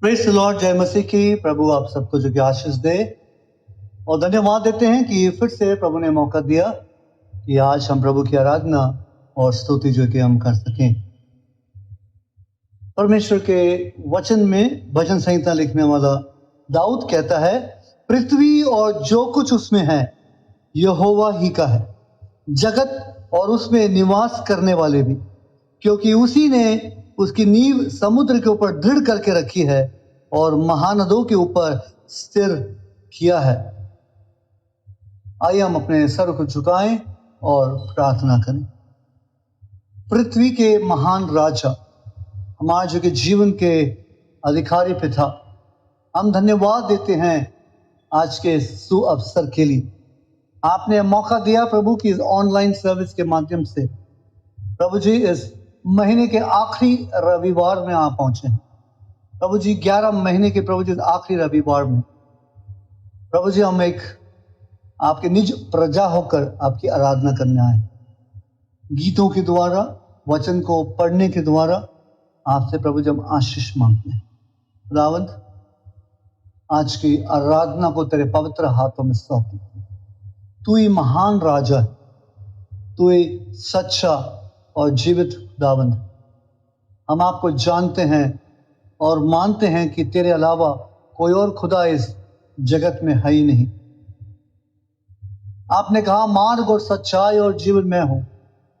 Praise the Lord, जय मसीह की। प्रभु आप सबको जो कि आशीष दे और धन्यवाद देते हैं कि फिर से प्रभु ने मौका दिया कि आज हम प्रभु की आराधना और स्तुति जो कि हम कर सकें। परमेश्वर के वचन में भजन संहिता लिखने वाला दाऊद कहता है, पृथ्वी और जो कुछ उसमें है यहोवा ही का है, जगत और उसमें निवास करने वाले भी, क्योंकि उसी ने उसकी नींव समुद्र के ऊपर दृढ़ करके रखी है और महानदों के ऊपर स्थिर किया है। आइए हम अपने सर को झुकाएं और प्रार्थना करें। पृथ्वी के महान राजा, हमारे जो कि जीवन के अधिकारी पिता, हम धन्यवाद देते हैं आज के सु अवसर के लिए। आपने मौका दिया प्रभु की इस ऑनलाइन सर्विस के माध्यम से प्रभु जी इस महीने के आखिरी रविवार में आप पहुंचे हैं। प्रभु जी 11 महीने के प्रभु जी आखिरी रविवार में प्रभु जी हम एक आपके निज प्रजा होकर आपकी आराधना करने आए। गीतों के द्वारा, वचन को पढ़ने के द्वारा आपसे प्रभु जी हम आशीष मांगते हैं। खुदावंद, आज की आराधना को तेरे पवित्र हाथों में सौंप। तू ही महान राजा है, तू ही सच्चा और जीवित खुदावंद। हम आपको जानते हैं और मानते हैं कि तेरे अलावा कोई और खुदा इस जगत में है ही नहीं। आपने कहा, मार्ग और सच्चाई और जीवन मैं हूं,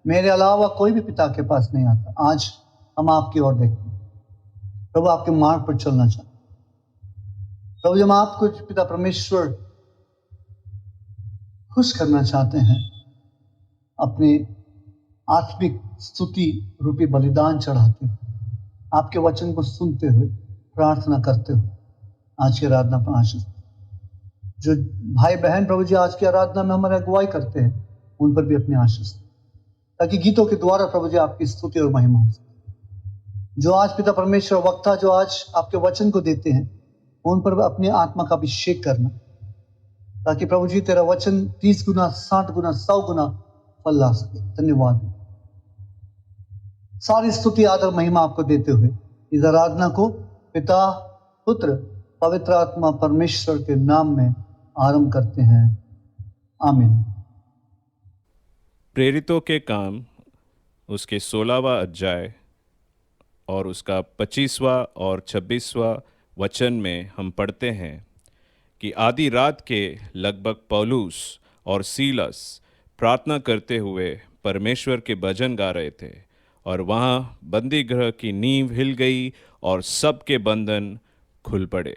मेरे अलावा कोई भी पिता के पास नहीं आता। आज हम आपकी ओर देखते हैं प्रभु, आपके मार्ग पर चलना चाहते हैं प्रभु। हम आपको पिता परमेश्वर खुश करना चाहते हैं, अपनी आत्मिक स्तुति रूपी बलिदान चढ़ाते हुए, आपके वचन को सुनते हुए, प्रार्थना करते हुए आज की आराधना पर आशीष। जो भाई बहन प्रभु जी आज की आराधना में हमारे अगुवाई करते हैं, उन पर भी अपनी आशीष, ताकि गीतों के द्वारा प्रभु जी आपकी स्तुति और महिमा हो सके। जो आज पिता परमेश्वर वक्ता जो आज आपके वचन को देते हैं, उन पर अपनी आत्मा का अभिषेक करना, ताकि प्रभु जी तेरा वचन 30 गुना, 60 गुना, 100 गुना फल ला सके। धन्यवाद। सारी स्तुति, आदर, महिमा आपको देते हुए इस आराधना को पिता, पुत्र, पवित्र आत्मा परमेश्वर के नाम में आरंभ करते हैं। आमीन। प्रेरितों के काम उसके 16वां अध्याय और उसका 25वां और 26वां वचन में हम पढ़ते हैं कि आधी रात के लगभग पौलुस और सीलस प्रार्थना करते हुए परमेश्वर के भजन गा रहे थे और वहाँ बंदी गृह की नींव हिल गई और सबके बंधन खुल पड़े।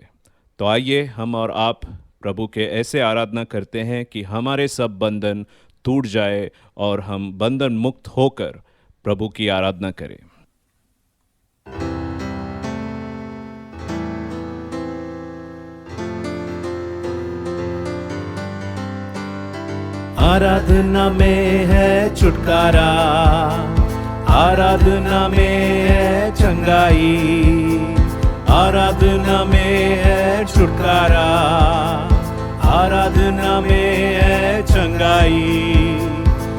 तो आइए हम और आप प्रभु के ऐसे आराधना करते हैं कि हमारे सब बंधन टूट जाए और हम बंधन मुक्त होकर प्रभु की आराधना करें। आराधना में है छुटकारा, आराधना में है चंगाई, आराधना में है छुटकारा, आराधना में है चंगाई।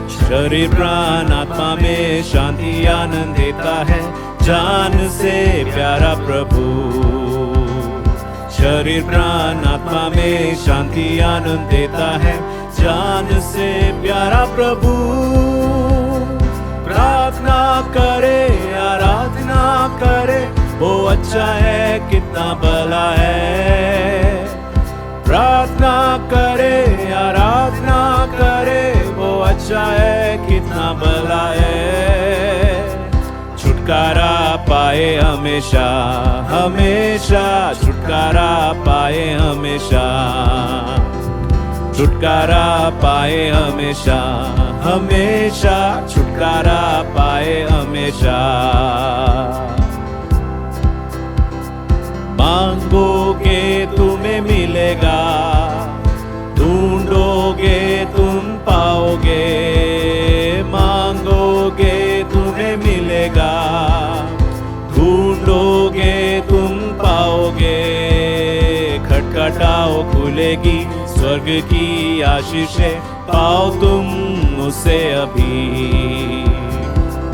शरीर प्राण आत्मा में शांति आनंद देता है, जान से प्यारा प्रभु। शरीर प्राण आत्मा में शांति आनंद देता है, जान से प्यारा प्रभु। प्रार्थना करे, आराधना करे, वो अच्छा है, कितना भला है। प्रार्थना करे, आराधना करे, वो अच्छा है, कितना भला है। छुटकारा पाए हमेशा, हमेशा छुटकारा पाए हमेशा, छुटकारा पाए हमेशा, हमेशा छुटकारा पाए हमेशा। मांगोगे तुम्हें मिलेगा, ढूंढोगे तुम पाओगे। मांगोगे तुम्हें मिलेगा, ढूंढोगे तुम पाओगे। खटखटाओ खुलेगी स्वर्ग की आशीषें, पाओ तुम उसे अभी।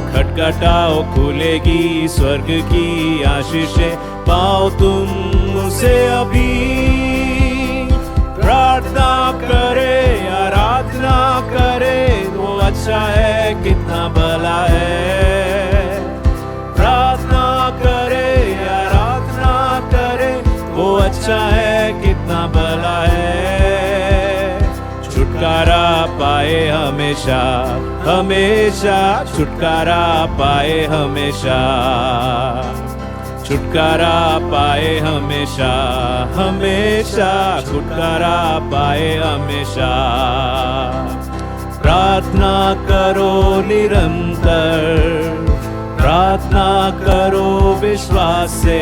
खटखटाओ खुलेगी स्वर्ग की आशीषें, पाओ तुम उसे अभी। प्रार्थना करे, आराधना करे, वो अच्छा है, कितना भला है। प्रार्थना करे, आराधना करे, वो अच्छा है, कितना भला है। छुटकारा पाए हमेशा, हमेशा छुटकारा पाए हमेशा। छुटकारा पाए हमेशा, हमेशा छुटकारा पाए हमेशा। प्रार्थना करो निरंतर, प्रार्थना करो विश्वास से।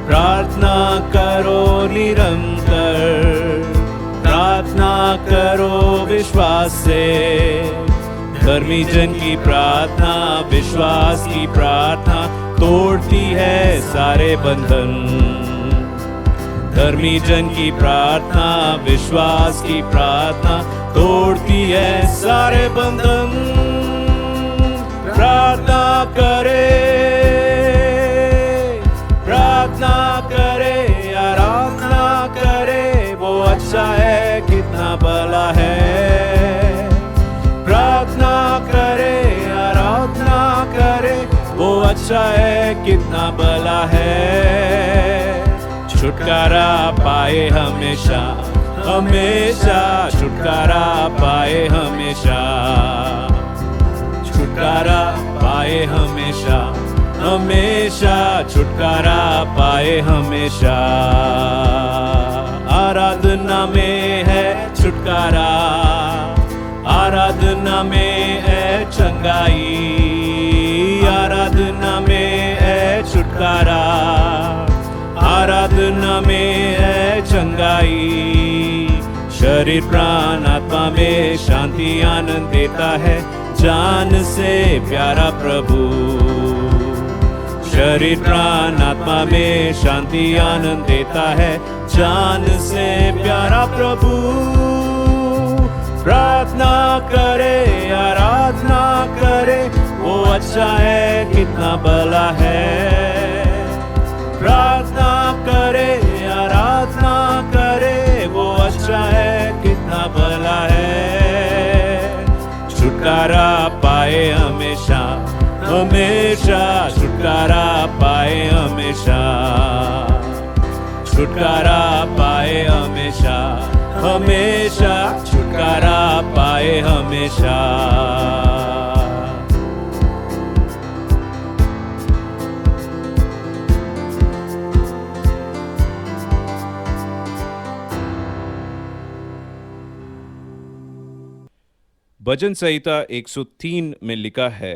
प्रार्थना करो निरंतर, प्रार्थना करो विश्वास से। धर्मी जन की प्रार्थना, विश्वास की प्रार्थना तोड़ती है सारे बंधन। धर्मी जन की प्रार्थना, विश्वास की प्रार्थना तोड़ती है सारे बंधन। प्रार्थना करे, प्रार्थना करे, आराधना करे, वो अच्छा है, कितना भला है। प्रार्थना करे, आराधना करे, वो अच्छा है, कितना भला है। छुटकारा पाए हमेशा, हमेशा छुटकारा पाए हमेशा। छुटकारा पाए हमेशा, हमेशा छुटकारा पाए हमेशा। आराधना में है छुटकारा, आराधना में है चंगाई। आराधना में है छुटकारा, आराधना में है चंगाई। शरीर प्राण आत्मा में शांति आनंद देता है, जान से प्यारा प्रभु। शरीर प्राण आत्मा में शांति आनंद देता है, जान से प्यारा प्रभु। प्रार्थना करे, आराधना करे, वो अच्छा है, कितना भला है। प्रार्थना करे, आराधना करे, वो अच्छा है, कितना भला है। छुटकारा पाए हमेशा, हमेशा छुटकारा पाए हमेशा। छुटकारा पाए हमेशा, हमेशा छुटकारा पाए हमेशा। भजन संहिता 103 में लिखा है,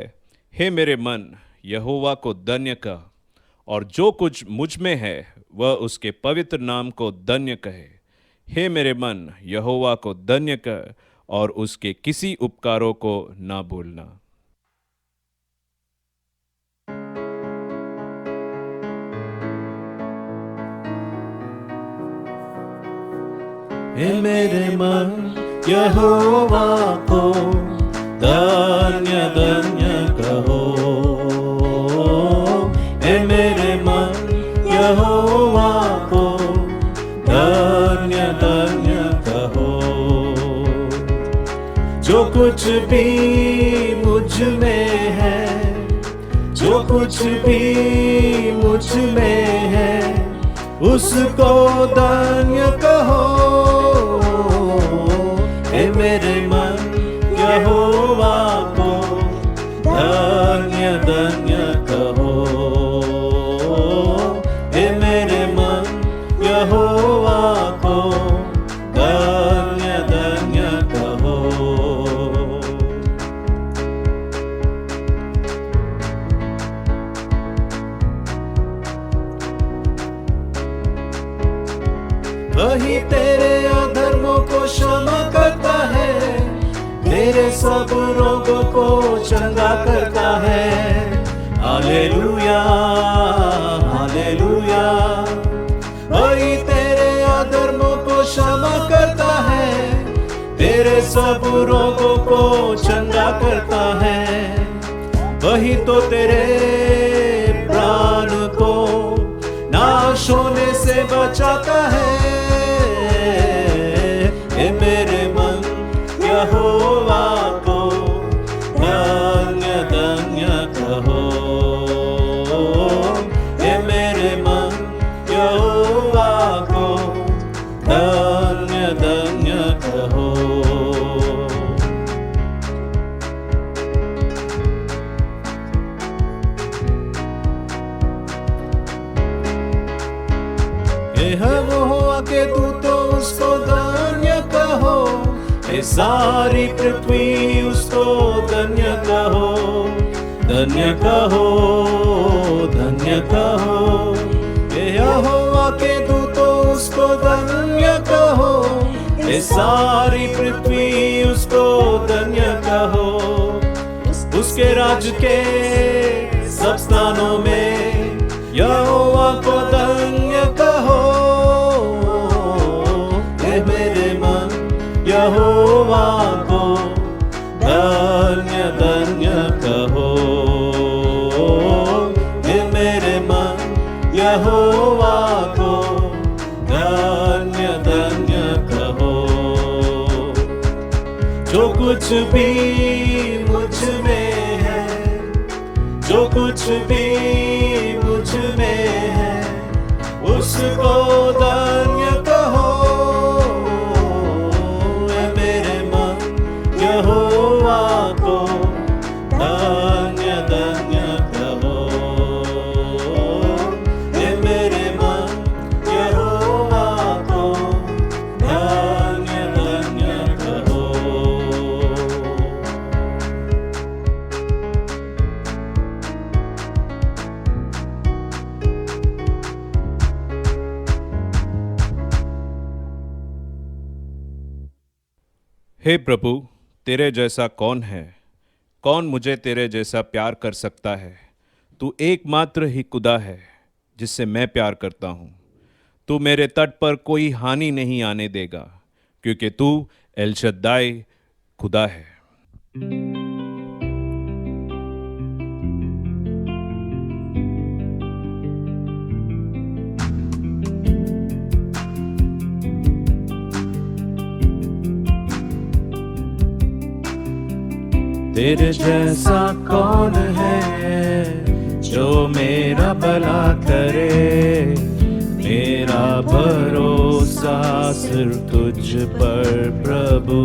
हे मेरे मन यहोवा को धन्य कह, और जो कुछ मुझ में है वह उसके पवित्र नाम को धन्य कहे। हे मेरे मन यहोवा को धन्य कह, और उसके किसी उपकारों को ना भूलना। हे मेरे मन यहोवा को धन्य धन्य कहो। हे मेरे मन यहोवा को धन्य धन्य कहो। जो कुछ भी मुझ में है, जो कुछ भी मुझ में है, उसको धन्य कहो। हे मेरे मन यहोवा को धन्य धन्य कहो। हे मेरे मन यहोवा को धन्य धन्य कहो। वही तेरे अधर्मों को क्षमा करता है, तेरे सब रोगों को चंगा करता है। Hallelujah hallelujah. वही तेरे अधर्मों को क्षमा करता है, तेरे सब रोगों को चंगा करता है। वही तो तेरे प्राण को बचाता है। हे मेरे मन यहोवा को धन्य धन्य कहो। हे मेरे मन यहोवा को धन्य धन्य कहो। यहोवा के दूतों उसको धन्य कहो। ये सारी पृथ्वी उसको धन्य कहो। धन्य कहो, धन्य कहो। यहोवा के दूतों उसको धन्य कहो। ये सारी पृथ्वी उसको धन्य कहो। उसके राज के सब स्थानों में यहोवा को धन्य कहो। हे मेरे मन यहोवा को धन्य धन्य कहो। हे मेरे मन यहोवा को धन्य धन्य कहो। जो कुछ भी मुझ में है, जो कुछ भी मुझ में है, उसको धन्य कहो। हे मेरे मन यहोवा को धन्य धन्य कहो। हे मेरे मन यहोवा को धन्य धन्य कहो। हे प्रभु, तेरे जैसा कौन है? कौन मुझे तेरे जैसा प्यार कर सकता है? तू एकमात्र ही खुदा है जिससे मैं प्यार करता हूँ। तू मेरे तट पर कोई हानि नहीं आने देगा, क्योंकि तू एल शद्दाई खुदा है। तेरे जैसा कौन है जो मेरा भला करे? मेरा भरोसा सिर्फ तुझ पर प्रभु।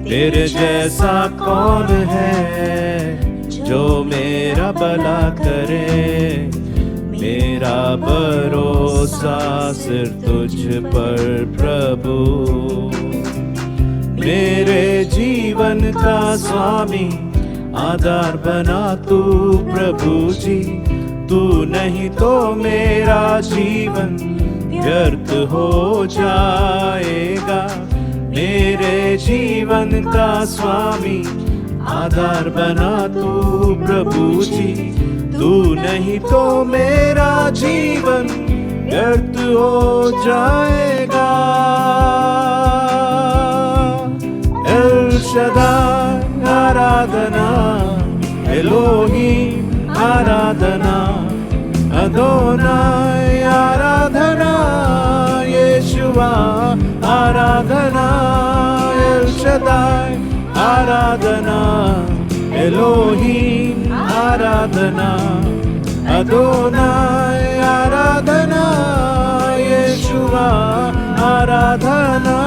तेरे जैसा कौन है जो मेरा भला करे? मेरा भरोसा सिर्फ तुझ पर प्रभु। मेरे जीवन का स्वामी आधार बना तू प्रभु जी। तू नहीं तो मेरा जीवन व्यर्थ हो जाएगा। मेरे जीवन का स्वामी आधार बना तू प्रभु जी। तू नहीं तो मेरा जीवन व्यर्थ हो जाएगा। एल शद्दाई आराधना, एलोहीम आराधना, अदोनाई आराधना, यीशुआ आराधना। एल शद्दाई आराधना, एलोहीम आराधना, अदोनाई आराधना, यीशुआ आराधना।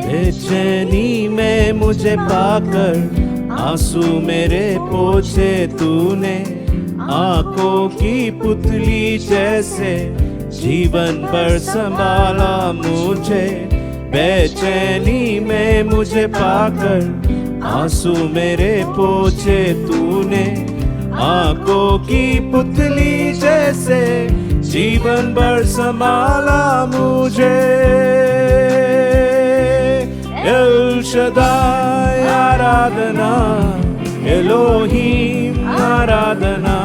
बेचैनी में मुझे पाकर आंसू मेरे पोंछे तूने। आंखों की पुतली जैसे जीवन पर संभाला मुझे। बेचैनी में मुझे पाकर आंसू मेरे पोंछे तूने। आंखों की पुतली जैसे जीवन भर संभाला मुझे। एल शद्दाई आराधना, एलोहीम आराधना,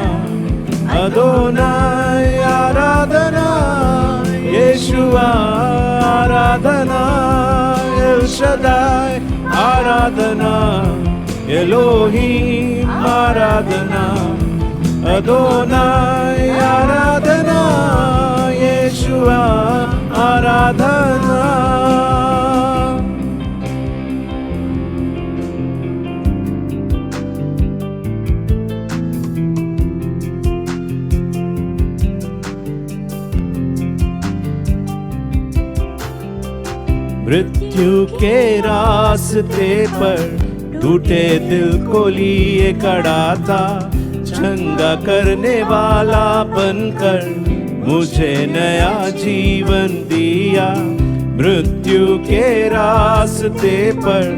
अदोनाई आराधना, यीशुआ आराधना, एल शदाई आराधना, एलोहीम आराधना, अदोनाई आराधना, यीशुआ आराधना। मृत्यु के रास्ते पर टूटे दिल को लिए खड़ा था, चंगा करने वाला बनकर मुझे नया जीवन दिया। मृत्यु के रास्ते पर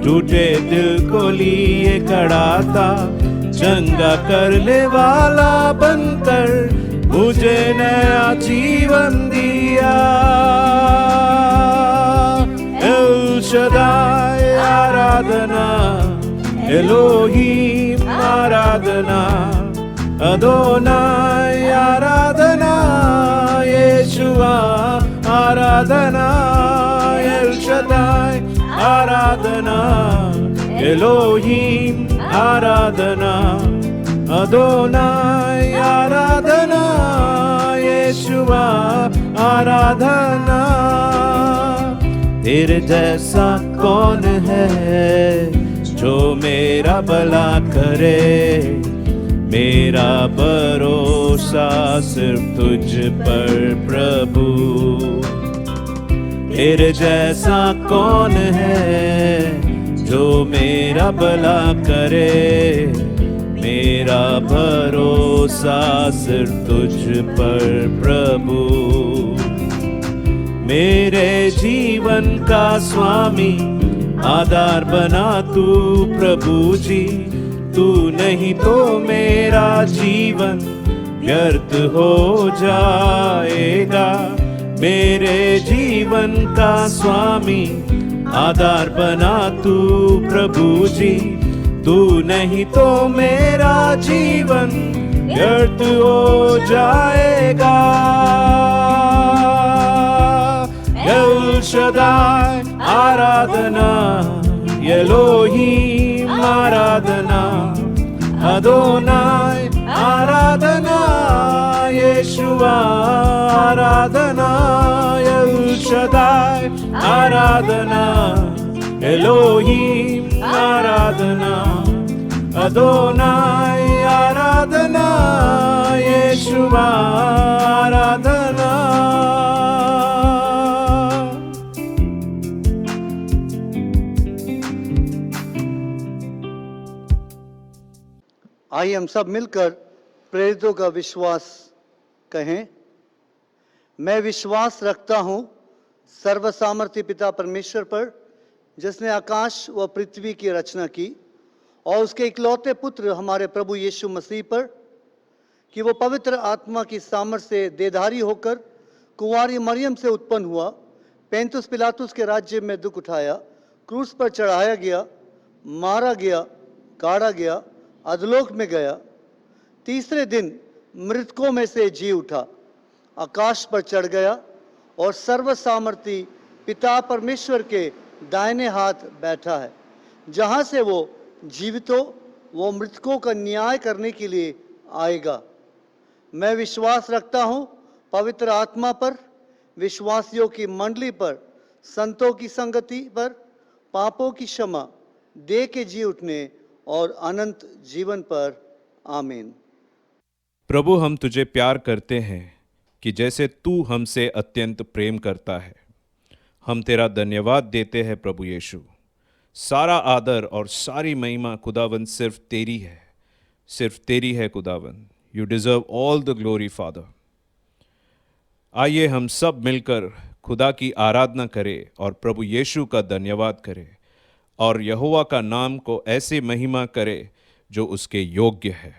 टूटे दिल को लिए खड़ा था, चंगा करने वाला बनकर मुझे नया जीवन दिया। एल शदाई आराधना, एलोहीम आराधना, अदोनाई आराधना, यीशुआ आराधना, एल शदाई आराधना, एलोहीम आराधना, अदोनाई आराधना, यीशुआ आराधना। तेरे जैसा कौन है जो मेरा भला करे, मेरा भरोसा सिर्फ तुझ पर प्रभु। तेरे जैसा कौन है जो मेरा भला करे, मेरा भरोसा सिर्फ तुझ पर प्रभु। मेरे जीवन का स्वामी आधार बना तू प्रभु जी, तू नहीं तो मेरा जीवन व्यर्थ हो जाएगा। मेरे जीवन का स्वामी आधार बना तू प्रभु जी, तू नहीं तो मेरा जीवन व्यर्थ हो जाएगा। एल शदाई आराधना, एलोहीम आराधना, अदोनाई आराधना, यीशुआ आराधना। एल शदाई आराधना, एलोहीम आराधना, अदोनाई आराधना, यीशुआ आराधना। आइए हम सब मिलकर प्रेरितों का विश्वास कहें। मैं विश्वास रखता हूँ सर्वसामर्थी पिता परमेश्वर पर, जिसने आकाश व पृथ्वी की रचना की, और उसके इकलौते पुत्र हमारे प्रभु यीशु मसीह पर, कि वो पवित्र आत्मा की सामर्थ से देहधारी होकर कुंवारी मरियम से उत्पन्न हुआ, पेंतुस पिलातुस के राज्य में दुख उठाया, क्रूस पर चढ़ाया गया, मारा गया, गाड़ा गया, अधोलोक में गया, तीसरे दिन मृतकों में से जी उठा, आकाश पर चढ़ गया और सर्वसामर्थी पिता परमेश्वर के दाहिने हाथ बैठा है, जहाँ से वो जीवितों व मृतकों का न्याय करने के लिए आएगा। मैं विश्वास रखता हूँ पवित्र आत्मा पर, विश्वासियों की मंडली पर, संतों की संगति पर, पापों की क्षमा, देह के जी उठने और अनंत जीवन पर। आमीन। प्रभु, हम तुझे प्यार करते हैं कि जैसे तू हमसे अत्यंत प्रेम करता है। हम तेरा धन्यवाद देते हैं प्रभु यीशु। सारा आदर और सारी महिमा खुदावंद सिर्फ तेरी है, सिर्फ तेरी है खुदावंद। You deserve all the glory father. आइए हम सब मिलकर खुदा की आराधना करें और प्रभु यीशु का धन्यवाद करें और यहोवा का नाम को ऐसे महिमा करे जो उसके योग्य है।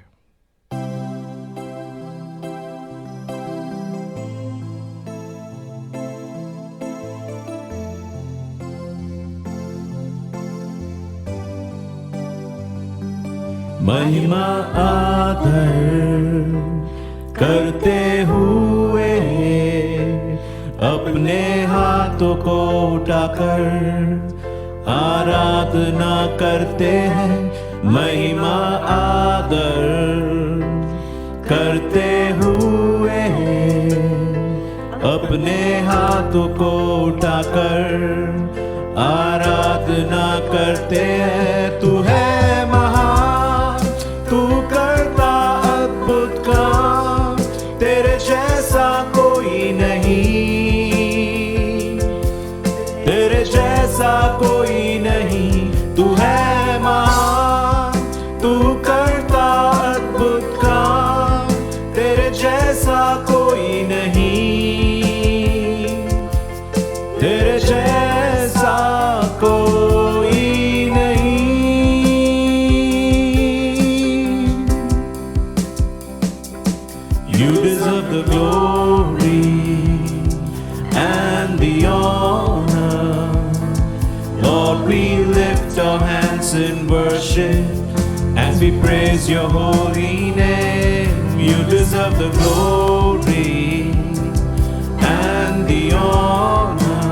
महिमा आदर करते हुए अपने हाथों को उठाकर आराधना करते हैं, महिमा आदर करते हुए अपने हाथों को उठाकर आराधना करते हैं। तू है महान, तू करता अद्भुत काम, तेरे जैसा कोई नहीं, तेरे जैसा कोई नहीं। तू है महान, तू करता अद्भुत काम, तेरे जैसा कोई नहीं, तेरे जैसा कोई नहीं। You deserve the glory and the honor. Lord, we lift our hands in worship and we praise your holy name. You deserve the glory and the honor.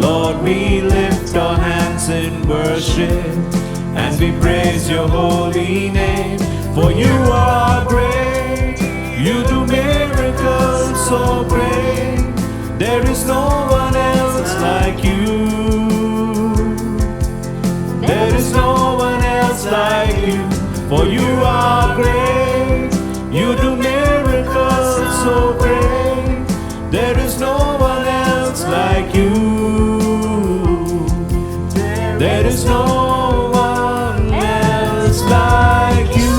Lord, we lift our hands in worship and we praise your holy name. For you are great, you do miracles so great. There is no one else like you. There is no one else like you. For you are great, you do miracles so great. There is no one else like you. There is no one else like you.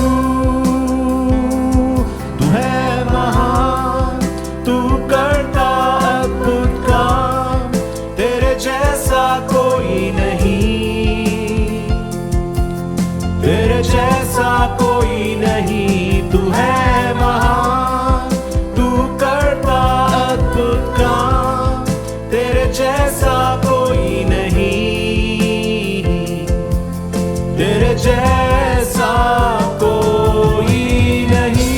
तू है महान, तू करता अद्भुत काम, तेरे जैसा कोई नहीं, तेरे जैसा कोई नहीं। तू है महान, तू करता अद्भुत काम, तेरे जैसा कोई नहीं, तेरे जैसा कोई नहीं।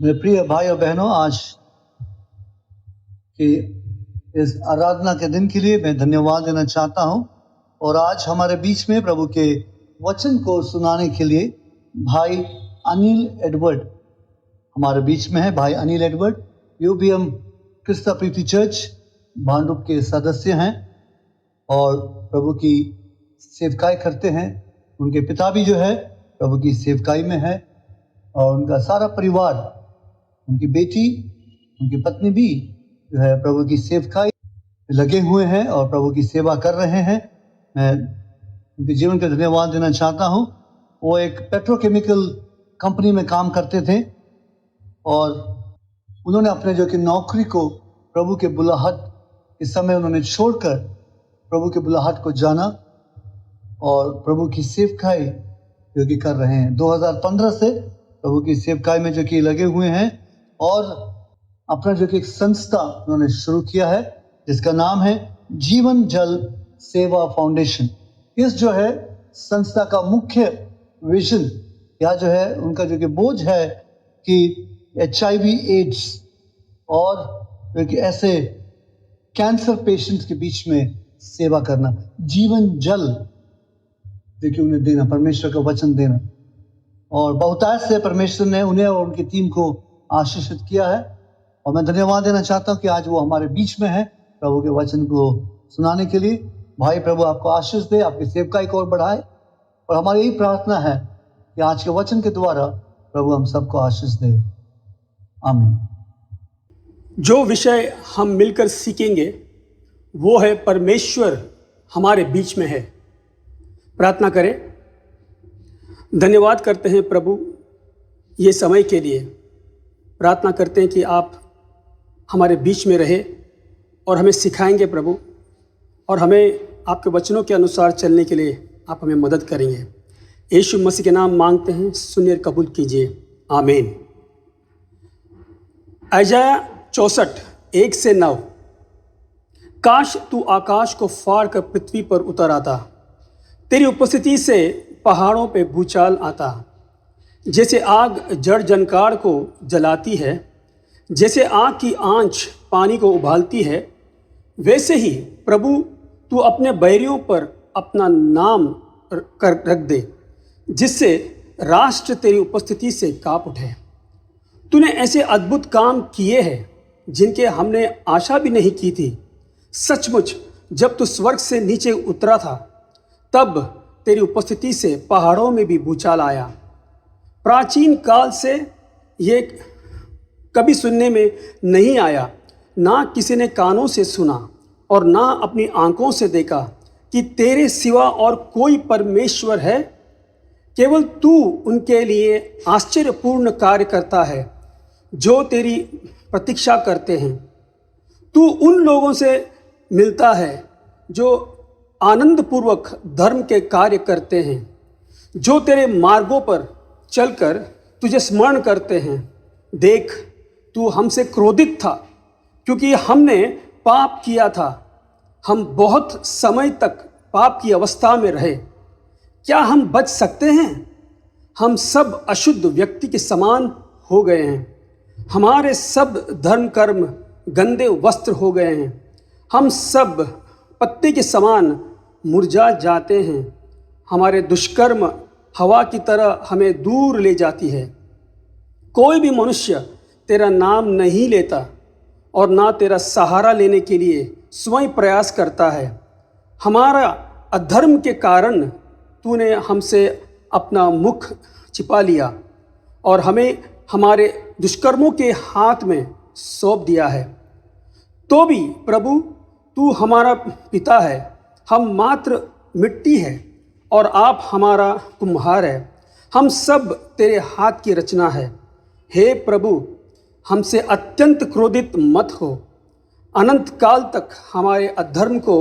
मेरे प्रिय भाई और बहनों, आज के इस आराधना के दिन के लिए मैं धन्यवाद देना चाहता हूं। और आज हमारे बीच में प्रभु के वचन को सुनाने के लिए भाई अनिल एडवर्ड हमारे बीच में है। भाई अनिल एडवर्ड यूबीएम क्रिस्ता प्रीति चर्च भांडुप के सदस्य हैं और प्रभु की सेवकाई करते हैं। उनके पिता भी जो है प्रभु की सेवकाई में है और उनका सारा परिवार, उनकी बेटी, उनकी पत्नी भी जो है प्रभु की सेवकाई लगे हुए हैं और प्रभु की सेवा कर रहे हैं। मैं उनके जीवन का धन्यवाद देना चाहता हूं। वो एक पेट्रोकेमिकल कंपनी में काम करते थे और उन्होंने अपने जो कि नौकरी को प्रभु के बुलाहट इस समय उन्होंने छोड़कर प्रभु के बुलाहट को जाना और प्रभु की सेवकाई जो कि कर रहे हैं। 2015 से प्रभु की सेवकाई में जो कि लगे हुए हैं और अपना जो कि एक संस्था उन्होंने शुरू किया है जिसका नाम है जीवन जल सेवा फाउंडेशन। इस जो है संस्था का मुख्य विजन या जो है उनका जो कि बोझ है कि HIV एड्स और जो कि ऐसे कैंसर पेशेंट्स के बीच में सेवा करना, जीवन जल जो कि उन्हें देना, परमेश्वर का वचन देना। और बहुतायत से परमेश्वर ने उन्हें और उनकी टीम को आशीषित किया है और मैं धन्यवाद देना चाहता हूं कि आज वो हमारे बीच में है प्रभु के वचन को सुनाने के लिए। भाई प्रभु आपको आशीष दे, आपकी सेवकाई को और बढ़ाए और हमारी यही प्रार्थना है कि आज के वचन के द्वारा प्रभु हम सबको आशीष दे। आमीन। जो विषय हम मिलकर सीखेंगे वो है परमेश्वर हमारे बीच में है। प्रार्थना करें। धन्यवाद करते हैं प्रभु ये समय के लिए। प्रार्थना करते हैं कि आप हमारे बीच में रहे और हमें सिखाएंगे प्रभु, और हमें आपके वचनों के अनुसार चलने के लिए आप हमें मदद करेंगे। यीशु मसीह के नाम मांगते हैं, सुनिए और कबूल कीजिए। आमीन। यशायाह 64:1-9। काश तू आकाश को फाड़ कर पृथ्वी पर उतर आता, तेरी उपस्थिति से पहाड़ों पे भूचाल आता। जैसे आग जड़ जंकाड़ को जलाती है, जैसे आग की आंच पानी को उबालती है, वैसे ही प्रभु तू अपने बैरियों पर अपना नाम रख दे, जिससे राष्ट्र तेरी उपस्थिति से काँप उठे। तूने ऐसे अद्भुत काम किए हैं जिनके हमने आशा भी नहीं की थी। सचमुच जब तू स्वर्ग से नीचे उतरा था, तब तेरी उपस्थिति से पहाड़ों में भी भूचाल आया। प्राचीन काल से ये कभी सुनने में नहीं आया, ना किसी ने कानों से सुना और ना अपनी आंखों से देखा कि तेरे सिवा और कोई परमेश्वर है। केवल तू उनके लिए आश्चर्यपूर्ण कार्य करता है जो तेरी प्रतीक्षा करते हैं। तू उन लोगों से मिलता है जो आनंदपूर्वक धर्म के कार्य करते हैं, जो तेरे मार्गों पर चलकर तुझे स्मरण करते हैं। देख, तू हमसे क्रोधित था क्योंकि हमने पाप किया था। हम बहुत समय तक पाप की अवस्था में रहे। क्या हम बच सकते हैं? हम सब अशुद्ध व्यक्ति के समान हो गए हैं। हमारे सब धर्म कर्म गंदे वस्त्र हो गए हैं। हम सब पत्ते के समान मुरझा जाते हैं। हमारे दुष्कर्म हवा की तरह हमें दूर ले जाती है। कोई भी मनुष्य तेरा नाम नहीं लेता और ना तेरा सहारा लेने के लिए स्वयं प्रयास करता है। हमारा अधर्म के कारण तूने हमसे अपना मुख छिपा लिया और हमें हमारे दुष्कर्मों के हाथ में सौंप दिया है। तो भी प्रभु तू हमारा पिता है, हम मात्र मिट्टी है और आप हमारा कुम्हार है। हम सब तेरे हाथ की रचना है। हे प्रभु, हमसे अत्यंत क्रोधित मत हो। अनंत काल तक हमारे अधर्म को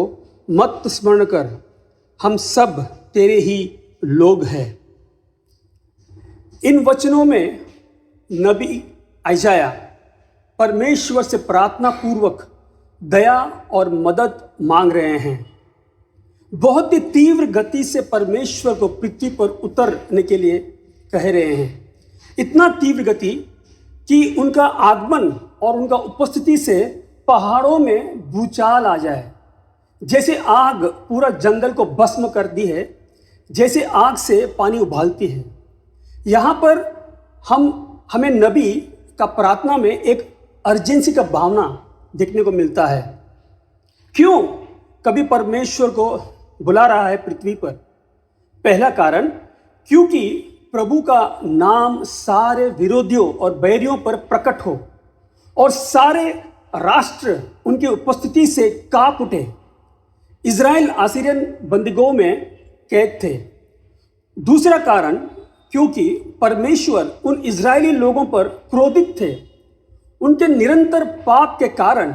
मत स्मरण कर। हम सब तेरे ही लोग हैं। इन वचनों में नबी यशायाह परमेश्वर से प्रार्थना पूर्वक दया और मदद मांग रहे हैं। बहुत ही तीव्र गति से परमेश्वर को पृथ्वी पर उतरने के लिए कह रहे हैं। इतना तीव्र गति कि उनका आगमन और उनका उपस्थिति से पहाड़ों में भूचाल आ जाए। जैसे आग पूरा जंगल को भस्म कर दी है, जैसे आग से पानी उबालती है। यहाँ पर हमें नबी का प्रार्थना में एक अर्जेंसी का भावना देखने को मिलता है। क्यों कभी परमेश्वर को बुला रहा है पृथ्वी पर? पहला कारण, क्योंकि प्रभु का नाम सारे विरोधियों और बैरियों पर प्रकट हो और सारे राष्ट्र उनकी उपस्थिति से कांप उठे। इज़राइल आसीरियन बंदीगोह में कैद थे। दूसरा कारण, क्योंकि परमेश्वर उन इज़राइली लोगों पर क्रोधित थे। उनके निरंतर पाप के कारण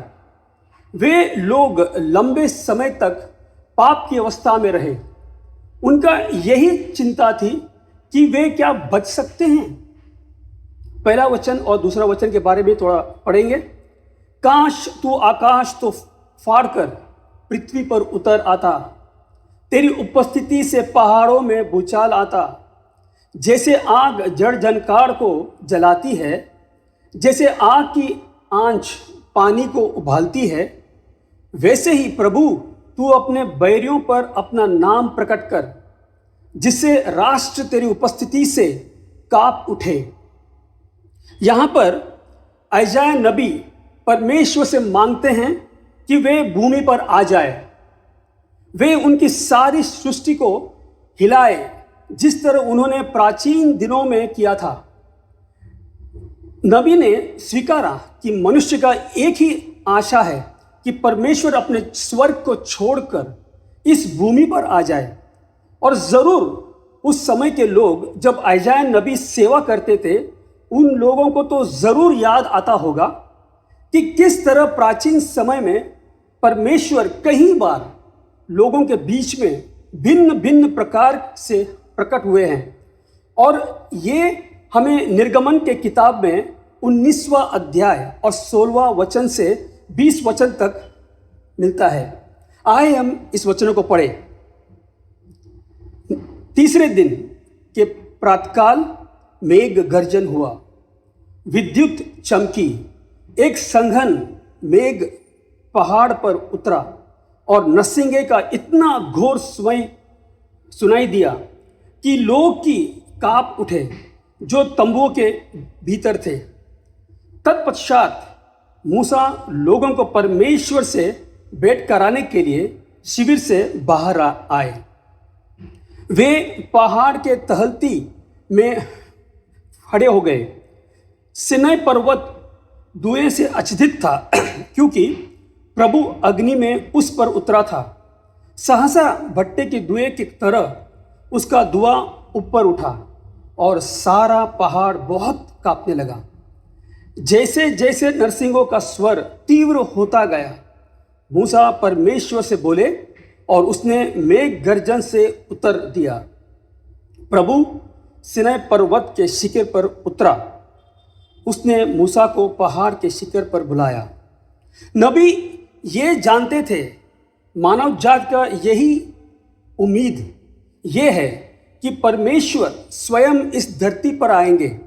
वे लोग लंबे समय तक पाप की अवस्था में रहे। उनका यही चिंता थी कि वे क्या बच सकते हैं। पहला वचन और दूसरा वचन के बारे में थोड़ा पढ़ेंगे। काश तू आकाश तो फाड़ कर पृथ्वी पर उतर आता, तेरी उपस्थिति से पहाड़ों में भूचाल आता। जैसे आग जड़ जंकाड़ को जलाती है, जैसे आग की आंच पानी को उबालती है, वैसे ही प्रभु तू अपने बैरियों पर अपना नाम प्रकट कर, जिससे राष्ट्र तेरी उपस्थिति से कांप उठे। यहाँ पर यशायाह नबी परमेश्वर से मांगते हैं कि वे भूमि पर आ जाए, वे उनकी सारी सृष्टि को हिलाए, जिस तरह उन्होंने प्राचीन दिनों में किया था। नबी ने स्वीकारा कि मनुष्य का एक ही आशा है कि परमेश्वर अपने स्वर्ग को छोड़कर इस भूमि पर आ जाए। और ज़रूर उस समय के लोग जब यशायाह नबी सेवा करते थे, उन लोगों को तो ज़रूर याद आता होगा कि किस तरह प्राचीन समय में परमेश्वर कई बार लोगों के बीच में भिन्न भिन्न प्रकार से प्रकट हुए हैं। और ये हमें निर्गमन के किताब में 19वां अध्याय और 16वां वचन से 20 वचन तक मिलता है। आइए हम इस वचनों को पढ़ें। तीसरे दिन के प्रातःकाल मेघ गर्जन हुआ, विद्युत चमकी, एक संघन मेघ पहाड़ पर उतरा और नरसिंगे का इतना घोर सुनाई दिया कि लोग की कांप उठे जो तंबुओं के भीतर थे। तत्पश्चात मूसा लोगों को परमेश्वर से भेंट कराने के लिए शिविर से बाहर आए। वे पहाड़ के तहलती में खड़े हो गए। सिनै पर्वत धुएं से आच्छादित था क्योंकि प्रभु अग्नि में उस पर उतरा था। सहसा भट्टे के धुएं की तरह उसका धुआं ऊपर उठा और सारा पहाड़ बहुत कांपने लगा। जैसे जैसे नरसिंगों का स्वर तीव्र होता गया, मूसा परमेश्वर से बोले और उसने मेघ गर्जन से उतर दिया। प्रभु सिनै पर्वत के शिखर पर उतरा। उसने मूसा को पहाड़ के शिखर पर बुलाया। नबी ये जानते थे, मानव जात का यही उम्मीद ये है कि परमेश्वर स्वयं इस धरती पर आएंगे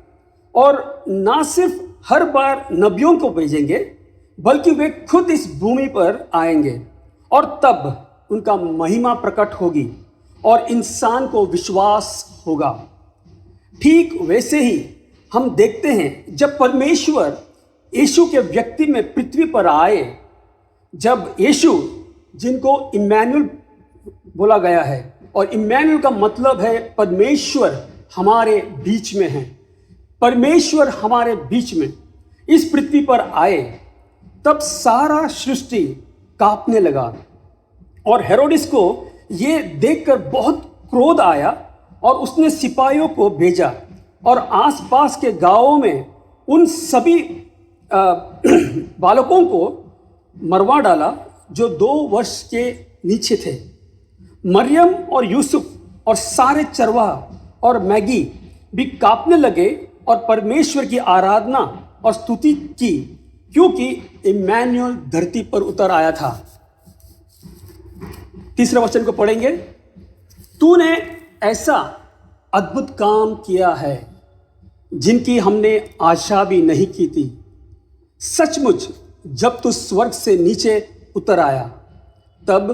और ना सिर्फ हर बार नबियों को भेजेंगे, बल्कि वे खुद इस भूमि पर आएंगे और तब उनका महिमा प्रकट होगी और इंसान को विश्वास होगा। ठीक वैसे ही हम देखते हैं जब परमेश्वर यीशु के व्यक्ति में पृथ्वी पर आए, जब यीशु जिनको इम्मानुएल बोला गया है, और इम्मानुएल का मतलब है परमेश्वर हमारे बीच में है, परमेश्वर हमारे बीच में इस पृथ्वी पर आए, तब सारा सृष्टि कांपने लगा। और हेरोदिस को ये देखकर बहुत क्रोध आया और उसने सिपाहियों को भेजा और आसपास के गांवों में उन सभी बालकों को मरवा डाला जो 2 वर्ष के नीचे थे। मरियम और यूसुफ और सारे चरवाहा और मैगी भी कांपने लगे और परमेश्वर की आराधना और स्तुति की, क्योंकि इम्मानुएल धरती पर उतर आया था। तीसरे वचन को पढ़ेंगे। तूने ऐसा अद्भुत काम किया है जिनकी हमने आशा भी नहीं की थी। सचमुच जब तू स्वर्ग से नीचे उतर आया, तब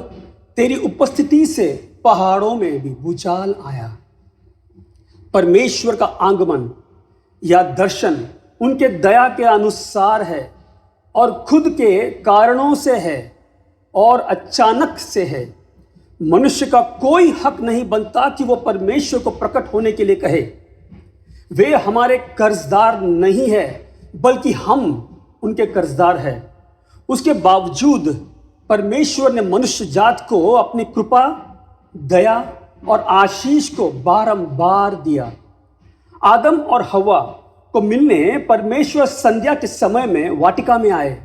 तेरी उपस्थिति से पहाड़ों में भी भूचाल आया। परमेश्वर का आगमन या दर्शन उनके दया के अनुसार है और खुद के कारणों से है और अचानक से है। मनुष्य का कोई हक नहीं बनता कि वो परमेश्वर को प्रकट होने के लिए कहे। वे हमारे कर्जदार नहीं है, बल्कि हम उनके कर्जदार हैं। उसके बावजूद परमेश्वर ने मनुष्य जात को अपनी कृपा, दया और आशीष को बारंबार दिया। आदम और हव्वा को मिलने परमेश्वर संध्या के समय में वाटिका में आए।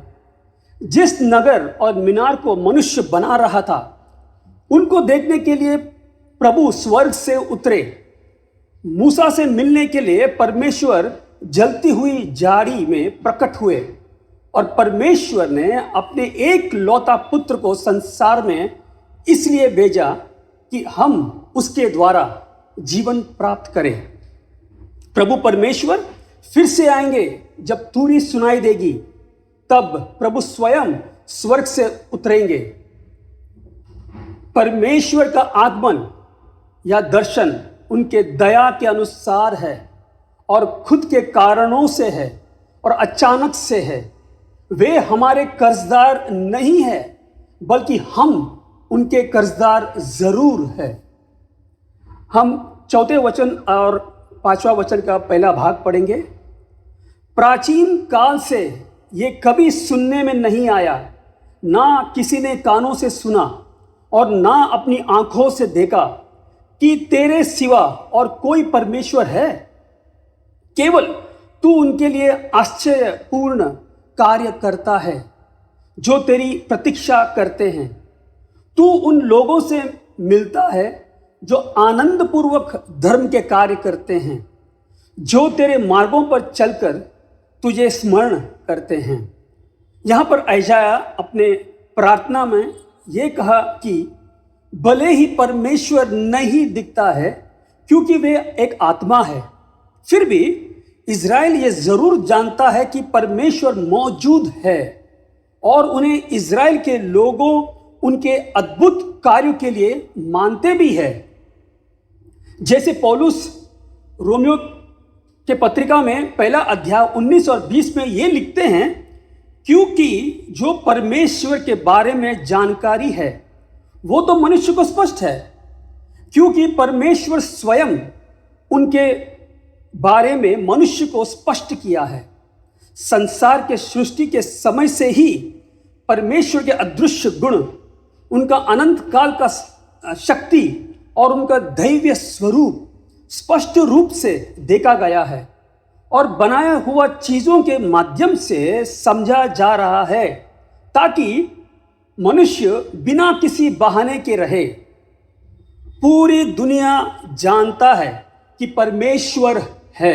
जिस नगर और मीनार को मनुष्य बना रहा था, उनको देखने के लिए प्रभु स्वर्ग से उतरे। मूसा से मिलने के लिए परमेश्वर जलती हुई झाड़ी में प्रकट हुए और परमेश्वर ने अपने एक लौता पुत्र को संसार में इसलिए भेजा कि हम उसके द्वारा जीवन प्राप्त करें। प्रभु परमेश्वर फिर से आएंगे। जब तुरही सुनाई देगी, तब प्रभु स्वयं स्वर्ग से उतरेंगे। परमेश्वर का आगमन या दर्शन उनके दया के अनुसार है और खुद के कारणों से है और अचानक से है। वे हमारे कर्जदार नहीं है, बल्कि हम उनके कर्जदार जरूर है। हम चौथे वचन और 5वां वचन का पहला भाग पढ़ेंगे। प्राचीन काल से ये कभी सुनने में नहीं आया, ना किसी ने कानों से सुना और ना अपनी आंखों से देखा कि तेरे सिवा और कोई परमेश्वर है। केवल तू उनके लिए आश्चर्यपूर्ण कार्य करता है जो तेरी प्रतीक्षा करते हैं। तू उन लोगों से मिलता है जो आनंदपूर्वक धर्म के कार्य करते हैं, जो तेरे मार्गों पर चलकर तुझे स्मरण करते हैं। यहाँ पर यशायाह अपने प्रार्थना में ये कहा कि भले ही परमेश्वर नहीं दिखता है, क्योंकि वे एक आत्मा है। फिर भी इज़राइल ये ज़रूर जानता है कि परमेश्वर मौजूद है और उन्हें इज़राइल के लोगों उनके अद्भुत कार्यों के लिए मानते भी है। जैसे पौलुस रोमियो के पत्रिका में पहला अध्याय 19 और 20 में ये लिखते हैं, क्योंकि जो परमेश्वर के बारे में जानकारी है वो तो मनुष्य को स्पष्ट है, क्योंकि परमेश्वर स्वयं उनके बारे में मनुष्य को स्पष्ट किया है। संसार के सृष्टि के समय से ही परमेश्वर के अदृश्य गुण, उनका अनंत काल का शक्ति और उनका दैवीय स्वरूप स्पष्ट रूप से देखा गया है और बनाया हुआ चीजों के माध्यम से समझा जा रहा है, ताकि मनुष्य बिना किसी बहाने के रहे। पूरी दुनिया जानता है कि परमेश्वर है।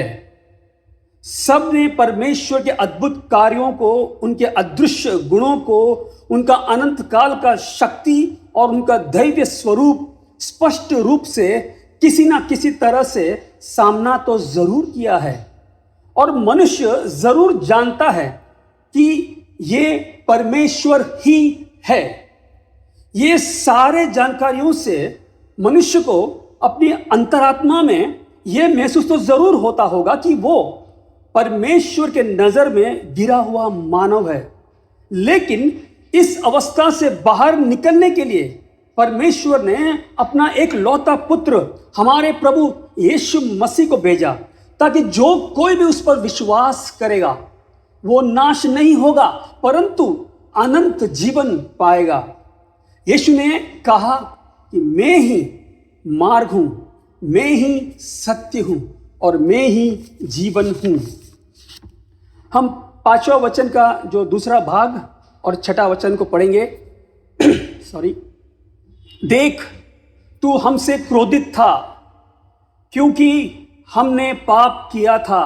सब ने परमेश्वर के अद्भुत कार्यों को, उनके अदृश्य गुणों को, उनका अनंत काल का शक्ति और उनका दैवीय स्वरूप स्पष्ट रूप से किसी ना किसी तरह से सामना तो जरूर किया है। और मनुष्य जरूर जानता है कि ये परमेश्वर ही है। ये सारे जानकारियों से मनुष्य को अपनी अंतरात्मा में यह महसूस तो जरूर होता होगा कि वो परमेश्वर के नजर में गिरा हुआ मानव है। लेकिन इस अवस्था से बाहर निकलने के लिए परमेश्वर ने अपना एक लौता पुत्र हमारे प्रभु यीशु मसीह को भेजा, ताकि जो कोई भी उस पर विश्वास करेगा वो नाश नहीं होगा परंतु अनंत जीवन पाएगा। यीशु ने कहा कि मैं ही मार्ग हूं, मैं ही सत्य हूं और मैं ही जीवन हूं। हम 5वां वचन का जो दूसरा भाग और 6वां वचन को पढ़ेंगे। सॉरी। देख, तू हमसे क्रोधित था क्योंकि हमने पाप किया था।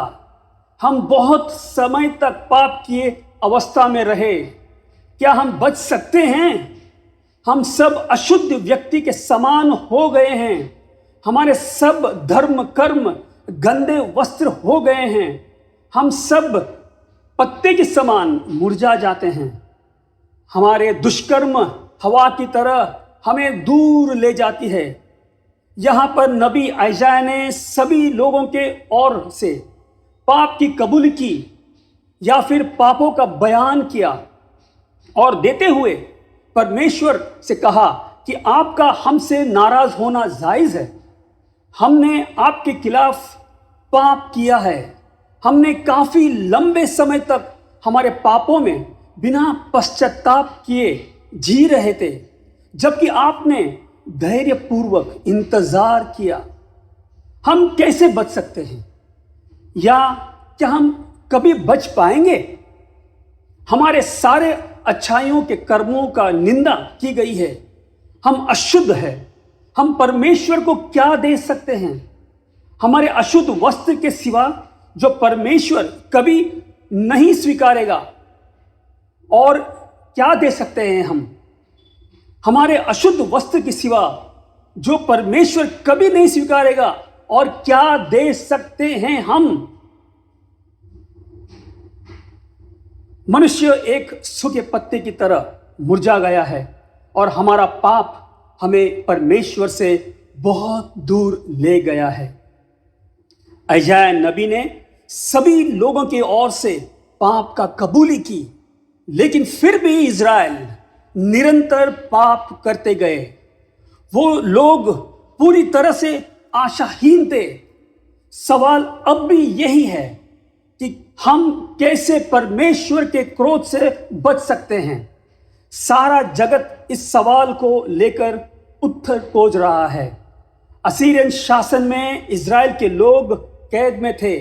हम बहुत समय तक पाप किए अवस्था में रहे। क्या हम बच सकते हैं? हम सब अशुद्ध व्यक्ति के समान हो गए हैं। हमारे सब धर्म कर्म गंदे वस्त्र हो गए हैं। हम सब पत्ते के समान मुरझा जाते हैं। हमारे दुष्कर्म हवा की तरह हमें दूर ले जाती है। यहाँ पर नबी यशायाह ने सभी लोगों के ओर से पाप की कबूल की या फिर पापों का बयान किया और देते हुए परमेश्वर से कहा कि आपका हमसे नाराज होना जायज़ है। हमने आपके खिलाफ पाप किया है। हमने काफ़ी लंबे समय तक हमारे पापों में बिना पश्चाताप किए जी रहे थे, जबकि आपने धैर्यपूर्वक इंतजार किया। हम कैसे बच सकते हैं? या क्या हम कभी बच पाएंगे? हमारे सारे अच्छाइयों के कर्मों का निंदा की गई है। हम अशुद्ध हैं। हम परमेश्वर को क्या दे सकते हैं? हमारे अशुद्ध वस्त्र के सिवा जो परमेश्वर कभी नहीं स्वीकारेगा, और क्या दे सकते हैं हम? हमारे अशुद्ध वस्त्र के सिवा जो परमेश्वर कभी नहीं स्वीकारेगा, और क्या दे सकते हैं हम? मनुष्य एक सूखे पत्ते की तरह मुरझा गया है और हमारा पाप हमें परमेश्वर से बहुत दूर ले गया है। यशायाह नबी ने सभी लोगों की ओर से पाप का कबूली की, लेकिन फिर भी इज़राइल निरंतर पाप करते गए। वो लोग पूरी तरह से आशाहीन थे। सवाल अब भी यही है कि हम कैसे परमेश्वर के क्रोध से बच सकते हैं। सारा जगत इस सवाल को लेकर उत्तर खोज रहा है। असीरियन शासन में इज़राइल के लोग कैद में थे,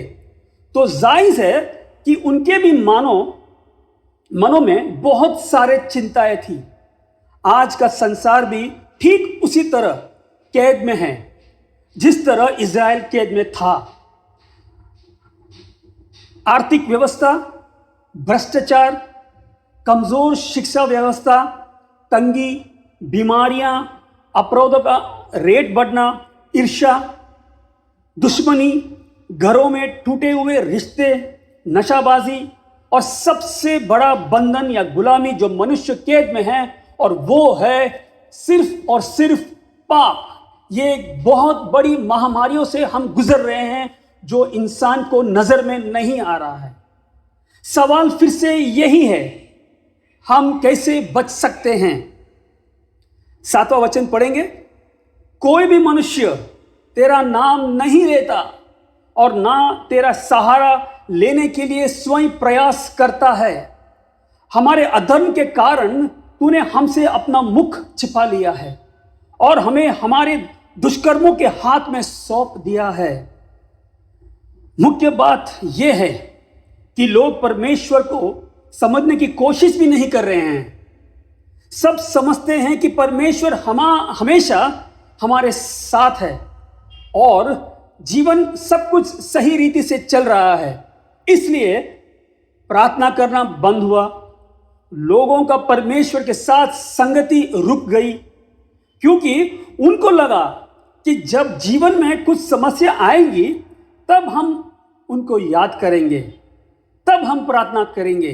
तो जायज़ है कि उनके भी मनों में बहुत सारे चिंताएं थी। आज का संसार भी ठीक उसी तरह कैद में है जिस तरह इज़राइल कैद में था। आर्थिक व्यवस्था, भ्रष्टाचार, कमजोर शिक्षा व्यवस्था, तंगी, बीमारियां, अपराधों का रेट बढ़ना, ईर्ष्या, दुश्मनी, घरों में टूटे हुए रिश्ते, नशाबाजी और सबसे बड़ा बंधन या गुलामी जो मनुष्य कैद में है, और वो है सिर्फ और सिर्फ पाप। ये एक बहुत बड़ी महामारियों से हम गुजर रहे हैं जो इंसान को नजर में नहीं आ रहा है। सवाल फिर से यही है, हम कैसे बच सकते हैं? 7वां वचन पढ़ेंगे। कोई भी मनुष्य तेरा नाम नहीं लेता और ना तेरा सहारा लेने के लिए स्वयं प्रयास करता है। हमारे अधर्म के कारण तूने हमसे अपना मुख छिपा लिया है और हमें हमारे दुष्कर्मों के हाथ में सौंप दिया है। मुख्य बात यह है कि लोग परमेश्वर को समझने की कोशिश भी नहीं कर रहे हैं। सब समझते हैं कि परमेश्वर हमेशा हमारे साथ है और जीवन सब कुछ सही रीति से चल रहा है, इसलिए प्रार्थना करना बंद हुआ। लोगों का परमेश्वर के साथ संगति रुक गई, क्योंकि उनको लगा कि जब जीवन में कुछ समस्या आएंगी तब हम उनको याद करेंगे, तब हम प्रार्थना करेंगे,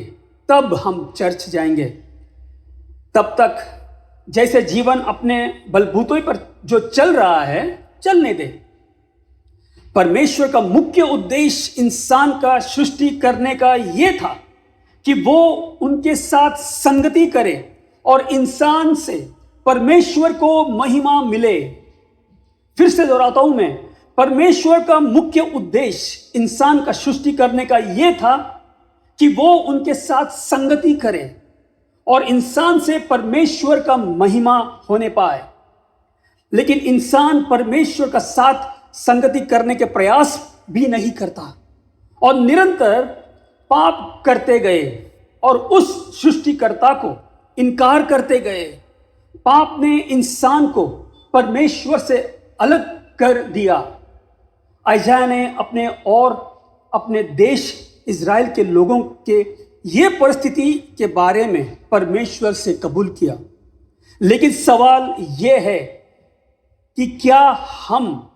तब हम चर्च जाएंगे। तब तक जैसे जीवन अपने बलबूतों पर जो चल रहा है चलने दे। परमेश्वर का मुख्य उद्देश्य इंसान का सृष्टि करने का यह था कि वो उनके साथ संगति करे और इंसान से परमेश्वर को महिमा मिले। फिर से दोहराता हूं मैं, परमेश्वर का मुख्य उद्देश्य इंसान का सृष्टि करने का यह था कि वो उनके साथ संगति करे और इंसान से परमेश्वर का महिमा होने पाए। लेकिन इंसान परमेश्वर का साथ संगति करने के प्रयास भी नहीं करता और निरंतर पाप करते गए और उस सृष्टिकर्ता को इनकार करते गए। पाप ने इंसान को परमेश्वर से अलग कर दिया। यशायाह ने अपने और अपने देश इज़राइल के लोगों के ये परिस्थिति के बारे में परमेश्वर से कबूल किया। लेकिन सवाल यह है कि क्या हम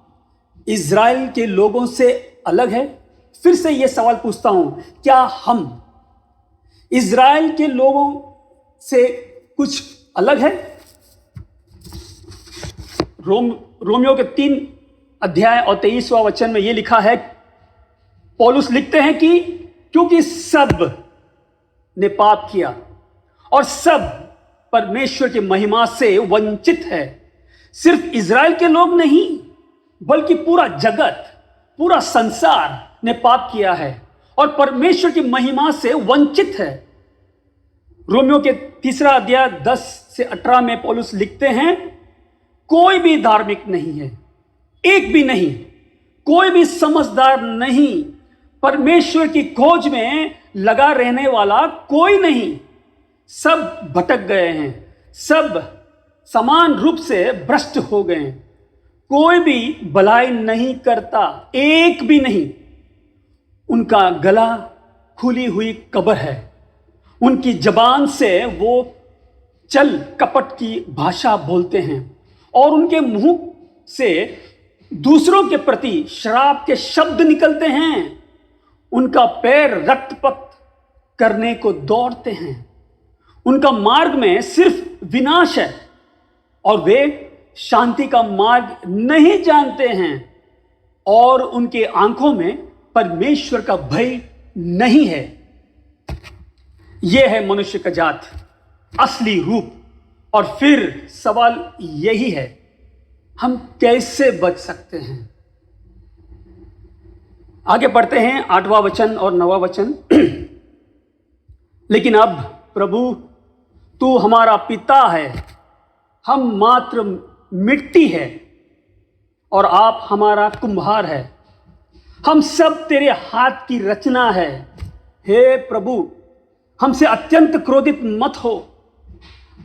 इज़राइल के लोगों से अलग है? फिर से यह सवाल पूछता हूं, क्या हम इज़राइल के लोगों से कुछ अलग है? रोमियो के 3 अध्याय और 23वां वचन में यह लिखा है, पौलुस लिखते हैं कि क्योंकि सब ने पाप किया और सब परमेश्वर की महिमा से वंचित है। सिर्फ इज़राइल के लोग नहीं बल्कि पूरा जगत, पूरा संसार ने पाप किया है और परमेश्वर की महिमा से वंचित है। रोमियो के 3 अध्याय 10 से 18 में पौलुस लिखते हैं, कोई भी धार्मिक नहीं है, एक भी नहीं, कोई भी समझदार नहीं, परमेश्वर की खोज में लगा रहने वाला कोई नहीं। सब भटक गए हैं, सब समान रूप से भ्रष्ट हो गए हैं, कोई भी भलाई नहीं करता, एक भी नहीं। उनका गला खुली हुई कब्र है, उनकी जबान से वो चल कपट की भाषा बोलते हैं और उनके मुंह से दूसरों के प्रति श्राप के शब्द निकलते हैं। उनका पैर रक्तपात करने को दौड़ते हैं। उनका मार्ग में सिर्फ विनाश है और वे शांति का मार्ग नहीं जानते हैं और उनके आंखों में परमेश्वर का भय नहीं है। यह है मनुष्य का जात, असली रूप। और फिर सवाल यही है, हम कैसे बच सकते हैं? आगे पढ़ते हैं 8वां वचन और 9वां वचन। लेकिन अब प्रभु तू हमारा पिता है, हम मात्र मिट्टी है और आप हमारा कुम्हार है, हम सब तेरे हाथ की रचना है। हे प्रभु, हमसे अत्यंत क्रोधित मत हो,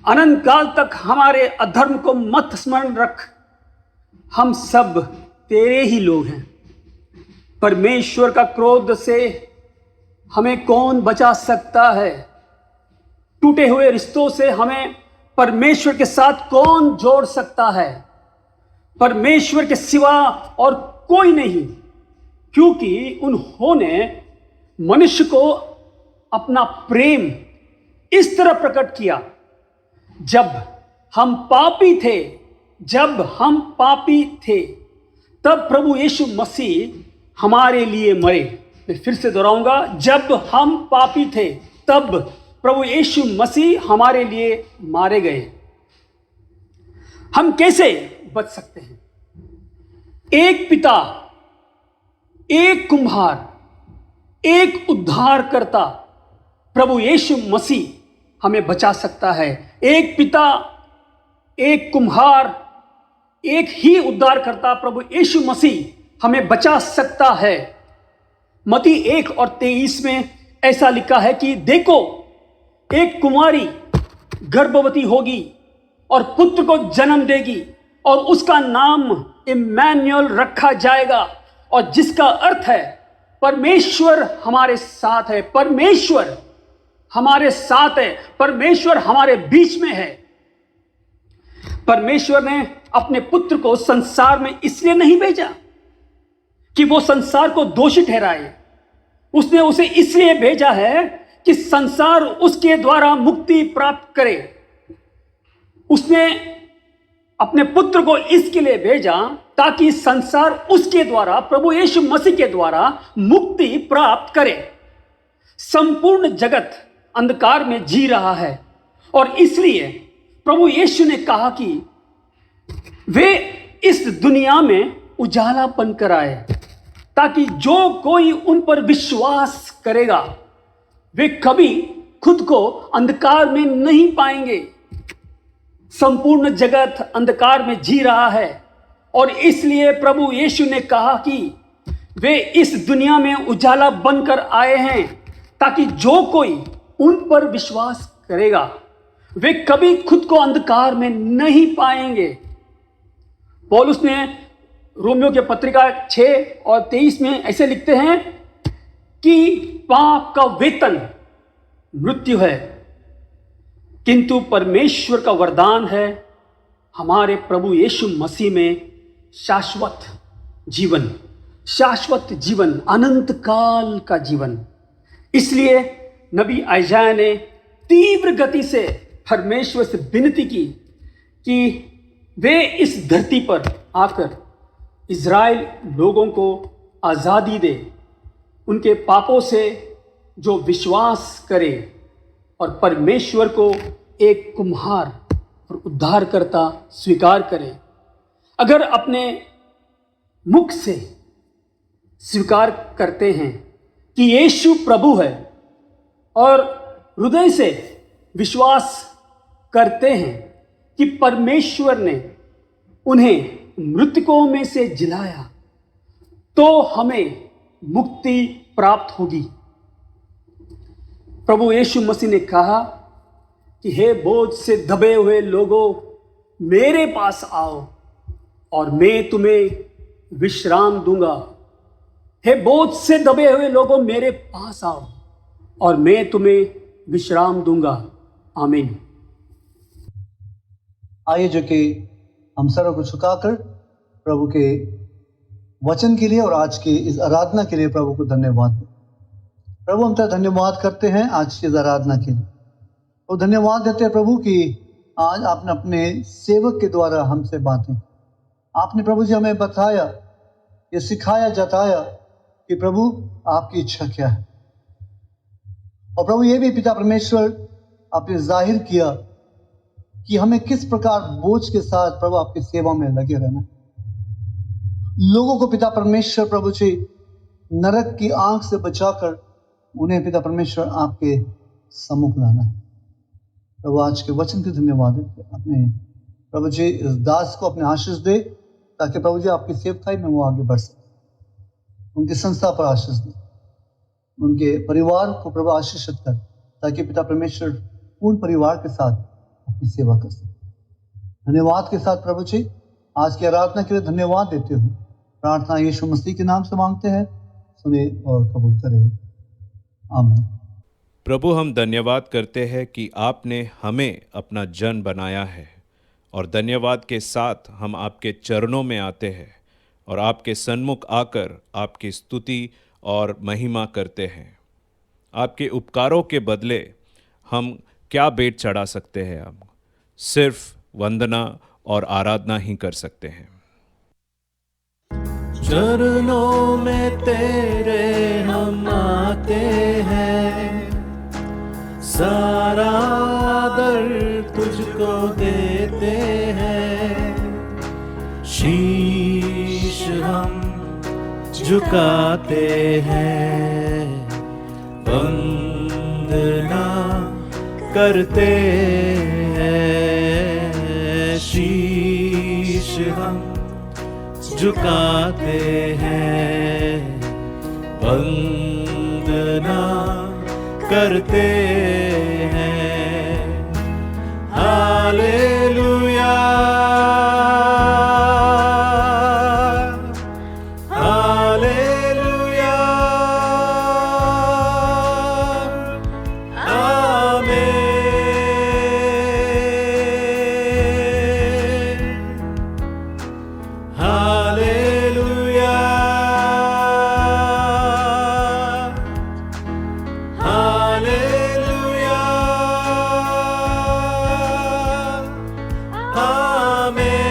अनंत काल तक हमारे अधर्म को मत स्मरण रख। हम सब तेरे ही लोग हैं। परमेश्वर का क्रोध से हमें कौन बचा सकता है? टूटे हुए रिश्तों से हमें परमेश्वर के साथ कौन जोड़ सकता है? परमेश्वर के सिवा और कोई नहीं, क्योंकि उन्होंने मनुष्य को अपना प्रेम इस तरह प्रकट किया, जब हम पापी थे तब प्रभु यीशु मसीह हमारे लिए मरे। मैं फिर से दोहराऊंगा, जब हम पापी थे तब प्रभु यीशु मसीह हमारे लिए मारे गए। हम कैसे बच सकते हैं? एक पिता, एक कुम्हार, एक उद्धारकर्ता प्रभु यीशु मसीह हमें बचा सकता है। एक पिता, एक कुम्हार, एक ही उद्धारकर्ता प्रभु यीशु मसीह हमें बचा सकता है। मत्ती 1:23 में ऐसा लिखा है कि देखो, एक कुमारी गर्भवती होगी और पुत्र को जन्म देगी और उसका नाम इम्मानुएल रखा जाएगा, और जिसका अर्थ है परमेश्वर हमारे साथ है। परमेश्वर हमारे साथ है, परमेश्वर हमारे बीच में है। परमेश्वर ने अपने पुत्र को संसार में इसलिए नहीं भेजा कि वो संसार को दोषी ठहराए। उसने उसे इसलिए भेजा है कि संसार उसके द्वारा मुक्ति प्राप्त करे। उसने अपने पुत्र को इसके लिए भेजा ताकि संसार उसके द्वारा, प्रभु यीशु मसीह के द्वारा मुक्ति प्राप्त करे। संपूर्ण जगत अंधकार में जी रहा है, और इसलिए प्रभु यीशु ने कहा कि वे इस दुनिया में उजाला बनकर आए, ताकि जो कोई उन पर विश्वास करेगा वे कभी खुद को अंधकार में नहीं पाएंगे। संपूर्ण जगत अंधकार में जी रहा है, और इसलिए प्रभु यीशु ने कहा कि वे इस दुनिया में उजाला बनकर आए हैं, ताकि जो कोई उन पर विश्वास करेगा वे कभी खुद को अंधकार में नहीं पाएंगे। पौलुस ने रोमियो के पत्रिका 6:23 में ऐसे लिखते हैं कि पाप का वेतन मृत्यु है, किंतु परमेश्वर का वरदान है हमारे प्रभु यीशु मसीह में शाश्वत जीवन, अनंत काल का जीवन। इसलिए नबी यशायाह ने तीव्र गति से परमेश्वर से विनती की कि वे इस धरती पर आकर इज़राइल लोगों को आज़ादी दे, उनके पापों से जो विश्वास करे और परमेश्वर को एक कुम्हार और उद्धारकर्ता स्वीकार करे। अगर अपने मुख से स्वीकार करते हैं कि यीशु प्रभु है और हृदय से विश्वास करते हैं कि परमेश्वर ने उन्हें मृतकों में से जिलाया, तो हमें मुक्ति प्राप्त होगी। प्रभु यीशु मसीह ने कहा कि हे बोझ से दबे हुए लोगों, मेरे पास आओ और मैं तुम्हें विश्राम दूंगा। हे बोझ से दबे हुए लोगों, मेरे पास आओ और मैं तुम्हें विश्राम दूंगा। आमीन। आइए जो कि हम सरों को झुकाकर प्रभु के वचन के लिए और आज की इस आराधना के लिए प्रभु को धन्यवाद दें। प्रभु हम तेरा धन्यवाद करते हैं आज की इस आराधना के लिए, और धन्यवाद देते हैं प्रभु कि आज आपने अपने सेवक के द्वारा हमसे बातें, आपने प्रभु जी हमें बताया, ये सिखाया, जताया कि प्रभु आपकी इच्छा क्या है। और प्रभु ये भी पिता परमेश्वर आपने जाहिर किया कि हमें किस प्रकार बोझ के साथ प्रभु आपकी सेवा में लगे रहना, लोगों को पिता परमेश्वर प्रभु जी नरक की आंख से बचाकर उन्हें पिता परमेश्वर आपके सम्मुख लाना है। प्रभु आज के वचन के धन्यवाद है, अपने प्रभु जी इस दास को अपने आशीष दे, ताकि प्रभु जी आपकी सेवकाई में वो आगे बढ़ सके। उनकी संस्था पर आशीष दे, उनके परिवार को प्रभु आशीषित कर, ताकि पिता परमेश्वर पूर्ण परिवार के साथ अपनी सेवा कर सके। धन्यवाद के साथ प्रभु जी आज की आराधना के लिए धन्यवाद देते हुए प्रार्थना यीशु मसीह के नाम से मांगते हैं, सुने और कबूल करें। आमीन। प्रभु हम धन्यवाद करते हैं कि आपने हमें अपना जन बनाया है, और धन्यवाद के साथ हम आपके चरणों में आते हैं और आपके सन्मुख आकर आपकी स्तुति और महिमा करते हैं। आपके उपकारों के बदले हम क्या भेंट चढ़ा सकते हैं? हम सिर्फ वंदना और आराधना ही कर सकते हैं। चरणों में तेरे हम आते हैं, सारा आदर तुझको देते हैं, शीश हम झुकाते हैं, वंदना करते हैं, शीश हम झुकाते हैं, वंदना करते हैं। हालेलुया, हालेलुया, आमीन। हालेलुया, हालेलुया, आमीन।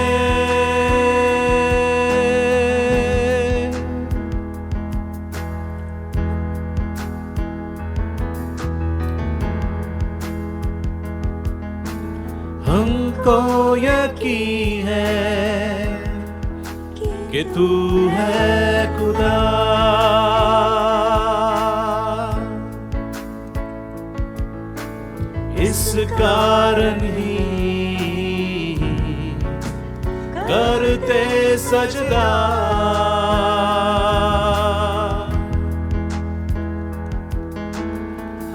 हमको यकीन है कि तू है खुदा, इस कारण ही करते सजदा,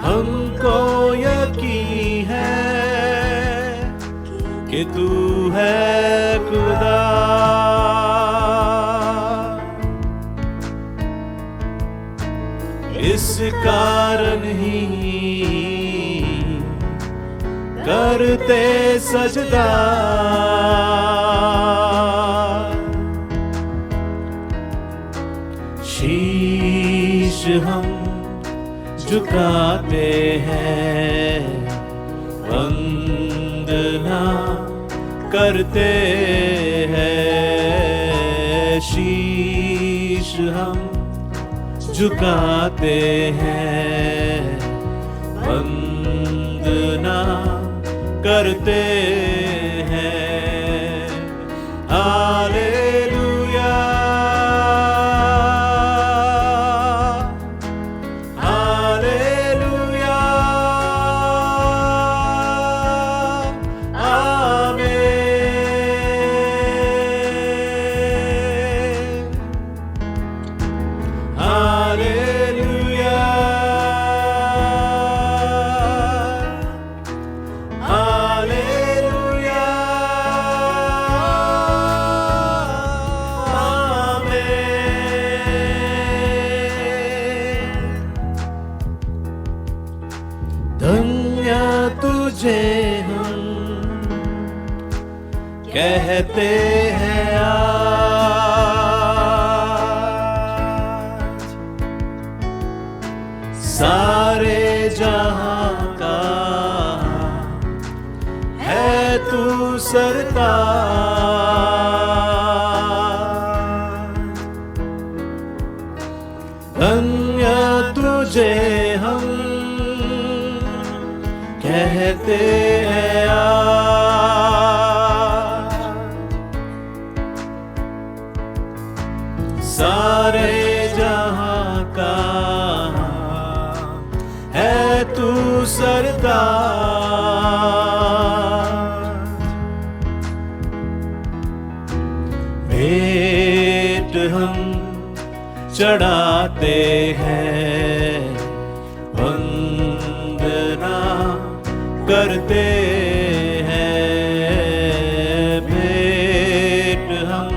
हमको यकीन है कि तू है खुदा, इस कारण ही करते सजदा, शीश हम झुकाते हैं, वंदना करते हैं, शीश हम झुकाते हैं, वंदना करते हैं। हालेलुया, हालेलुया, आमीन। हालेलुया, हालेलुया, आमीन। धन्य तुझे हम कहते हैं आज, सारे जहां का है तू सरताज। धन्य तुझे हम कहते हैं आज, सारे जहां का है तू सरताज। भेंट हम चढ़ाते हैं, वंदना करते हैं, भेंट हम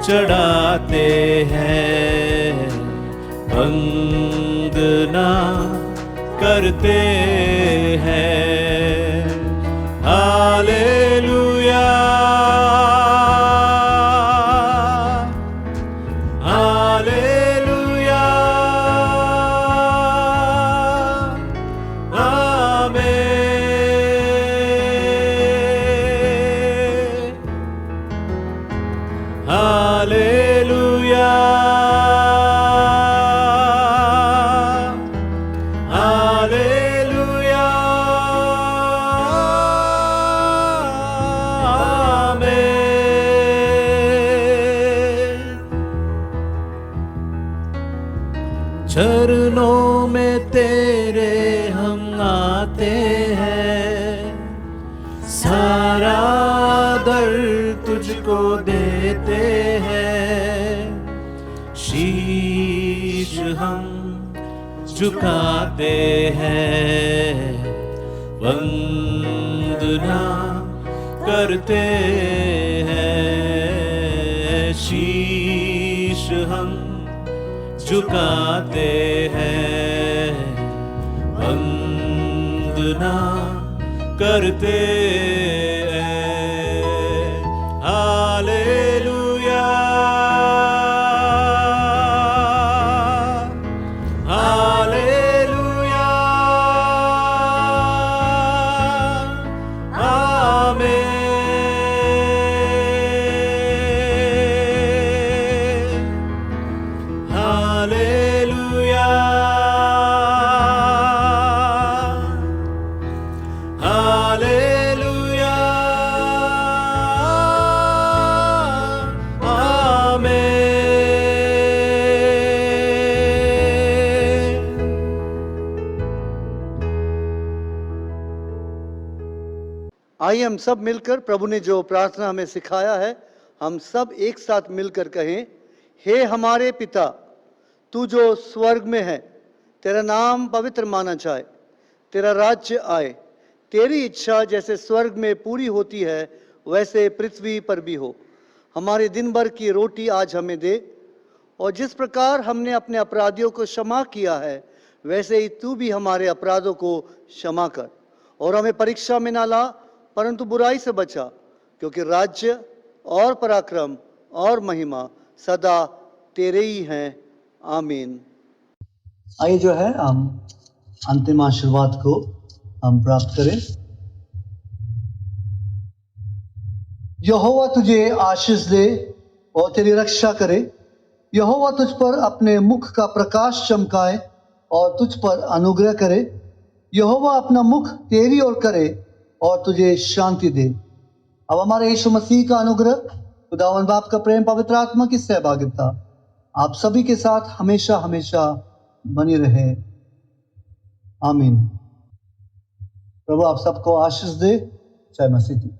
चढ़ाते हैं, वंदना करते हैं। हालेलुया, सारा दर तुझको देते हैं, शीश हम झुकाते हैं, वंदना करते हैं, शीश हम झुकाते हैं, वंदना करते हैं। हालेलुया, हालेलुया, आमीन। हालेलुया, हालेलुया, आमीन। आइए हम सब मिलकर प्रभु ने जो प्रार्थना हमें सिखाया है, हम सब एक साथ मिलकर कहें, हे हमारे पिता, तू जो स्वर्ग में है, तेरा नाम पवित्र माना जाए, तेरा राज्य आए, तेरी इच्छा जैसे स्वर्ग में पूरी होती है वैसे पृथ्वी पर भी हो। हमारे दिन भर की रोटी आज हमें दे, और जिस प्रकार हमने अपने अपराधियों को क्षमा किया है वैसे ही तू भी हमारे अपराधों को क्षमा कर, और हमें परीक्षा में ना ला परंतु बुराई से बचा, क्योंकि राज्य और पराक्रम और महिमा सदा तेरे ही हैं, आमीन। आइए जो है हम अंतिम आशीर्वाद को हम प्राप्त करें। यहोवा तुझे आशीष दे और तेरी रक्षा करे, यहोवा तुझ पर अपने मुख का प्रकाश चमकाए और तुझ पर अनुग्रह करे, यहोवा अपना मुख तेरी ओर करे और तुझे शांति दे। अब हमारे यीशु मसीह का अनुग्रह, खुदावंद बाप का प्रेम, पवित्र आत्मा की सहभागिता आप सभी के साथ हमेशा हमेशा बनी रहे, आमीन। प्रभु आप सबको आशीष दे। जय मसीह की।